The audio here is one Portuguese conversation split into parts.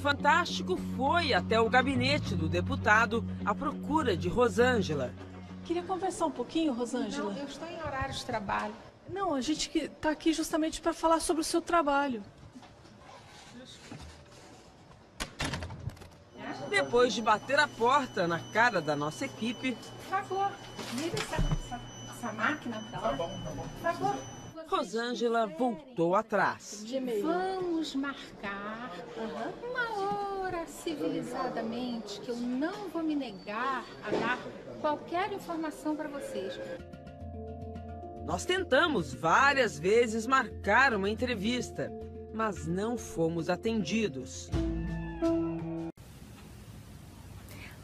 Fantástico foi até o gabinete do deputado à procura de Rosângela. Queria conversar um pouquinho, Rosângela. Não, eu estou em horário de trabalho. Não, a gente está aqui justamente para falar sobre o seu trabalho. Depois de bater a porta na cara da nossa equipe... Por favor, vira essa máquina para lá. Tá bom. Por favor. Rosângela voltou atrás. Vamos marcar uma hora civilizadamente, que eu não vou me negar a dar qualquer informação para vocês. Nós tentamos várias vezes marcar uma entrevista, mas não fomos atendidos.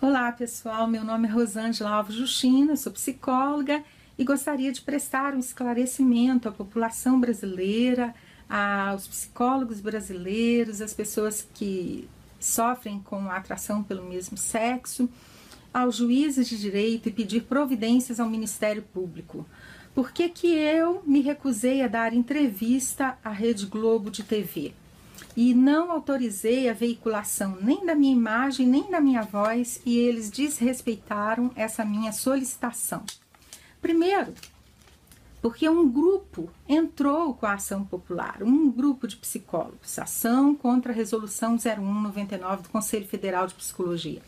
Olá pessoal, meu nome é Rosângela Alves Justina, sou psicóloga e gostaria de prestar um esclarecimento à população brasileira, aos psicólogos brasileiros, às pessoas que sofrem com a atração pelo mesmo sexo, aos juízes de direito e pedir providências ao Ministério Público. Por que que eu me recusei a dar entrevista à Rede Globo de TV? E não autorizei a veiculação nem da minha imagem, nem da minha voz, e eles desrespeitaram essa minha solicitação. Primeiro, porque um grupo entrou com a ação popular, um grupo de psicólogos, ação contra a Resolução 0199 do Conselho Federal de Psicologia.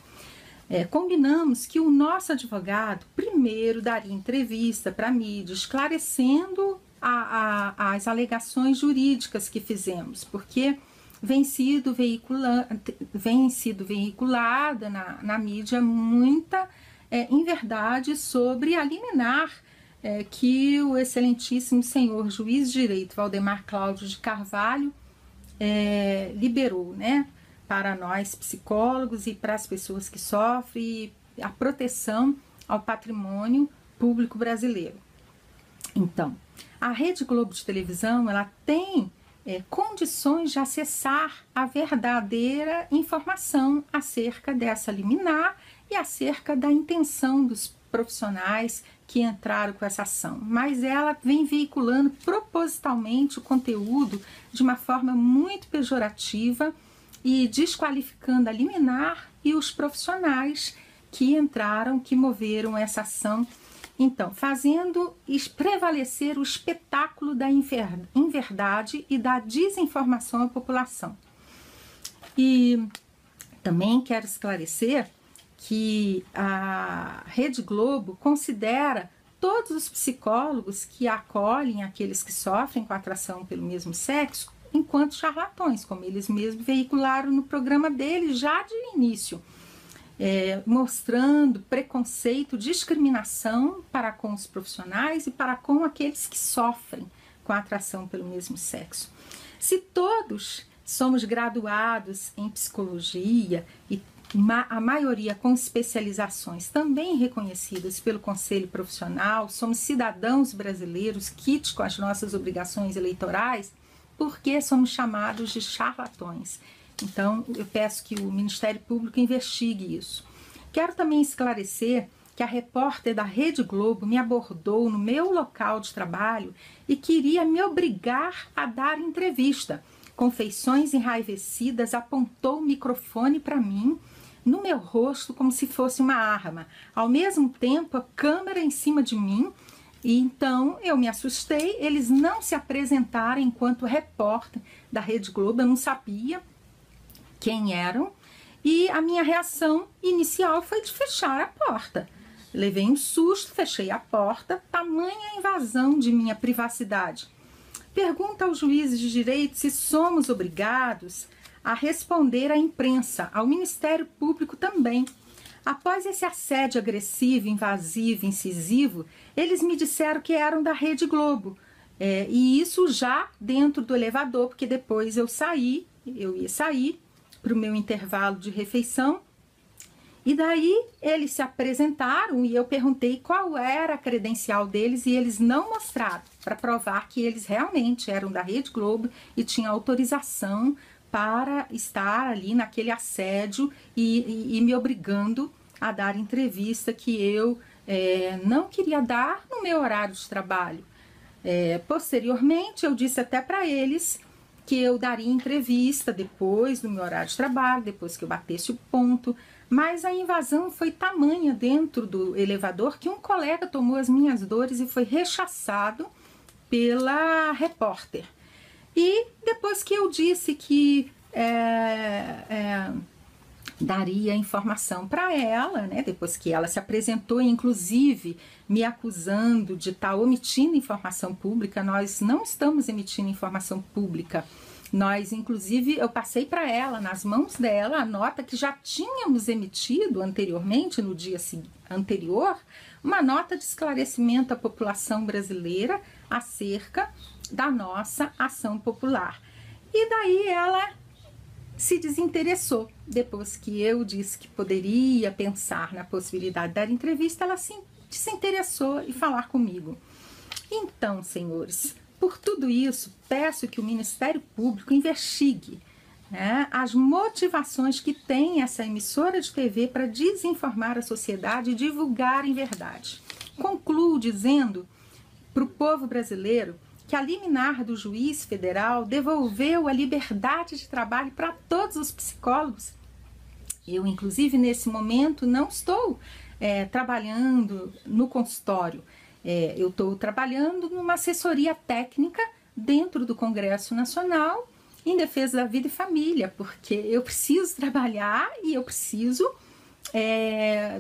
Combinamos que o nosso advogado primeiro daria entrevista para a mídia, esclarecendo as alegações jurídicas que fizemos, porque vem sido veiculada na mídia muita inverdade sobre a liminar que o excelentíssimo senhor juiz de direito Valdemar Cláudio de Carvalho liberou, né, para nós psicólogos e para as pessoas que sofrem, a proteção ao patrimônio público brasileiro. Então, a Rede Globo de televisão, ela tem condições de acessar a verdadeira informação acerca dessa liminar e acerca da intenção dos profissionais que entraram com essa ação, mas ela vem veiculando propositalmente o conteúdo de uma forma muito pejorativa e desqualificando a liminar e os profissionais que entraram, que moveram essa ação. Então, fazendo prevalecer o espetáculo da inverdade e da desinformação à população. E também quero esclarecer que a Rede Globo considera todos os psicólogos que acolhem aqueles que sofrem com atração pelo mesmo sexo enquanto charlatões, como eles mesmos veicularam no programa deles já de início. Mostrando preconceito, discriminação para com os profissionais e para com aqueles que sofrem com a atração pelo mesmo sexo. Se todos somos graduados em psicologia e a maioria com especializações também reconhecidas pelo Conselho Profissional, somos cidadãos brasileiros quites com as nossas obrigações eleitorais, por que somos chamados de charlatões? Então, eu peço que o Ministério Público investigue isso. Quero também esclarecer que a repórter da Rede Globo me abordou no meu local de trabalho e queria me obrigar a dar entrevista. Com feições enraivecidas, apontou o microfone para mim, no meu rosto, como se fosse uma arma. Ao mesmo tempo, a câmera em cima de mim. E então eu me assustei, eles não se apresentaram enquanto repórter da Rede Globo, eu não sabia quem eram, e a minha reação inicial foi de fechar a porta. Levei um susto, fechei a porta, tamanha invasão de minha privacidade. Pergunta aos juízes de direito se somos obrigados a responder à imprensa, ao Ministério Público também. Após esse assédio agressivo, invasivo, incisivo, eles me disseram que eram da Rede Globo. E isso já dentro do elevador, porque depois eu ia sair para o meu intervalo de refeição. E daí eles se apresentaram e eu perguntei qual era a credencial deles e eles não mostraram, para provar que eles realmente eram da Rede Globo e tinham autorização para estar ali naquele assédio e me obrigando a dar entrevista que eu não queria dar no meu horário de trabalho. Posteriormente, eu disse até para eles que eu daria entrevista depois do meu horário de trabalho, depois que eu batesse o ponto. Mas a invasão foi tamanha dentro do elevador que um colega tomou as minhas dores e foi rechaçado pela repórter. E depois que eu disse que daria informação para ela, né, depois que ela se apresentou, inclusive me acusando de estar omitindo informação pública, nós não estamos emitindo informação pública. Nós, inclusive, eu passei para ela, nas mãos dela, a nota que já tínhamos emitido anteriormente, no dia anterior, uma nota de esclarecimento à população brasileira acerca da nossa ação popular. E daí ela se desinteressou. Depois que eu disse que poderia pensar na possibilidade de dar entrevista, ela se desinteressou e falar comigo. Então, senhores, por tudo isso, peço que o Ministério Público investigue, né, as motivações que tem essa emissora de TV para desinformar a sociedade e divulgar em verdade. Concluo dizendo para o povo brasileiro que a liminar do juiz federal devolveu a liberdade de trabalho para todos os psicólogos. Eu, inclusive, nesse momento, não estou trabalhando no consultório. Eu estou trabalhando numa assessoria técnica dentro do Congresso Nacional em defesa da vida e família, porque eu preciso trabalhar e eu preciso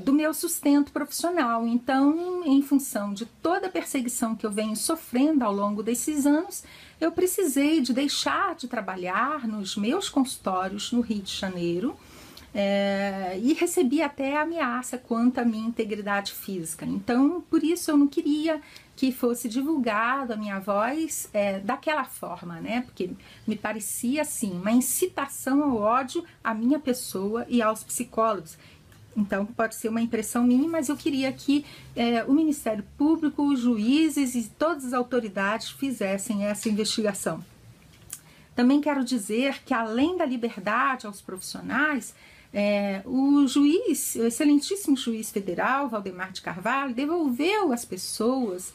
do meu sustento profissional. Então, em função de toda a perseguição que eu venho sofrendo ao longo desses anos, eu precisei de deixar de trabalhar nos meus consultórios no Rio de Janeiro, e recebi até ameaça quanto à minha integridade física. Então, por isso eu não queria que fosse divulgado a minha voz daquela forma, né? Porque me parecia assim, uma incitação ao ódio à minha pessoa e aos psicólogos. Então, pode ser uma impressão minha, mas eu queria que o Ministério Público, os juízes e todas as autoridades fizessem essa investigação. Também quero dizer que, além da liberdade aos profissionais, o excelentíssimo juiz federal, Valdemar de Carvalho, devolveu às pessoas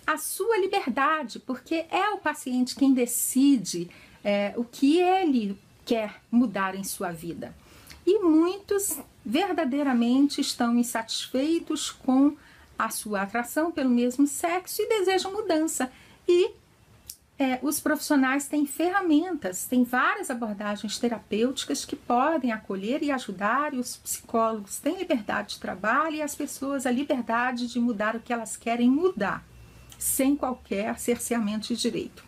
a sua liberdade, porque é o paciente quem decide o que ele quer mudar em sua vida. E muitos verdadeiramente estão insatisfeitos com a sua atração pelo mesmo sexo e desejam mudança. E os profissionais têm ferramentas, têm várias abordagens terapêuticas que podem acolher e ajudar, e os psicólogos têm liberdade de trabalho e as pessoas a liberdade de mudar o que elas querem mudar, sem qualquer cerceamento de direito.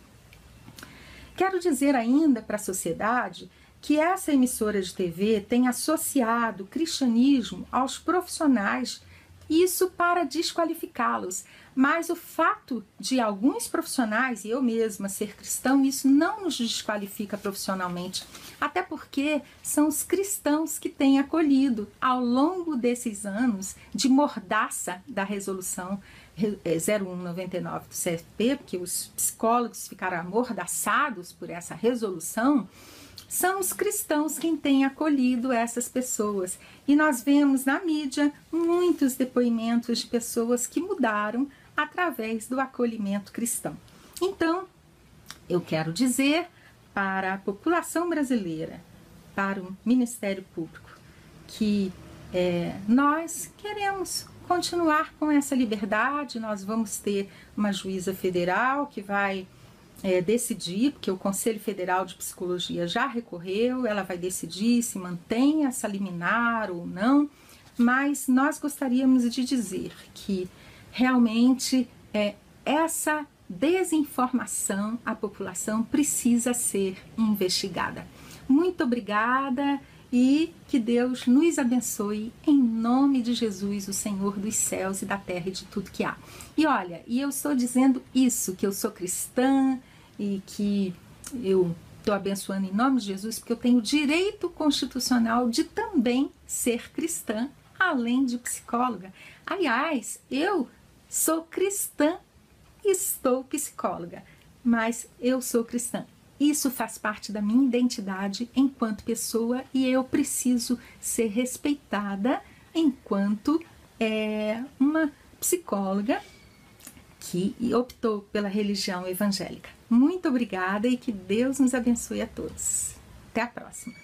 Quero dizer ainda para a sociedade que essa emissora de TV tem associado o cristianismo aos profissionais, isso para desqualificá-los. Mas o fato de alguns profissionais, e eu mesma ser cristão, isso não nos desqualifica profissionalmente. Até porque são os cristãos que têm acolhido ao longo desses anos de mordaça da resolução 0199 do CFP, porque os psicólogos ficaram amordaçados por essa resolução. São os cristãos quem têm acolhido essas pessoas. E nós vemos na mídia muitos depoimentos de pessoas que mudaram através do acolhimento cristão. Então, eu quero dizer para a população brasileira, para o Ministério Público, que nós queremos continuar com essa liberdade. Nós vamos ter uma juíza federal que vai decidir, porque o Conselho Federal de Psicologia já recorreu, ela vai decidir se mantém essa liminar ou não, mas nós gostaríamos de dizer que realmente essa desinformação à população precisa ser investigada. Muito obrigada e que Deus nos abençoe em nome de Jesus, o Senhor dos céus e da terra e de tudo que há. E olha, e eu estou dizendo isso, que eu sou cristã e que eu estou abençoando em nome de Jesus, porque eu tenho direito constitucional de também ser cristã, além de psicóloga. Aliás, eu sou cristã e estou psicóloga, mas eu sou cristã. Isso faz parte da minha identidade enquanto pessoa e eu preciso ser respeitada enquanto uma psicóloga que optou pela religião evangélica. Muito obrigada e que Deus nos abençoe a todos. Até a próxima.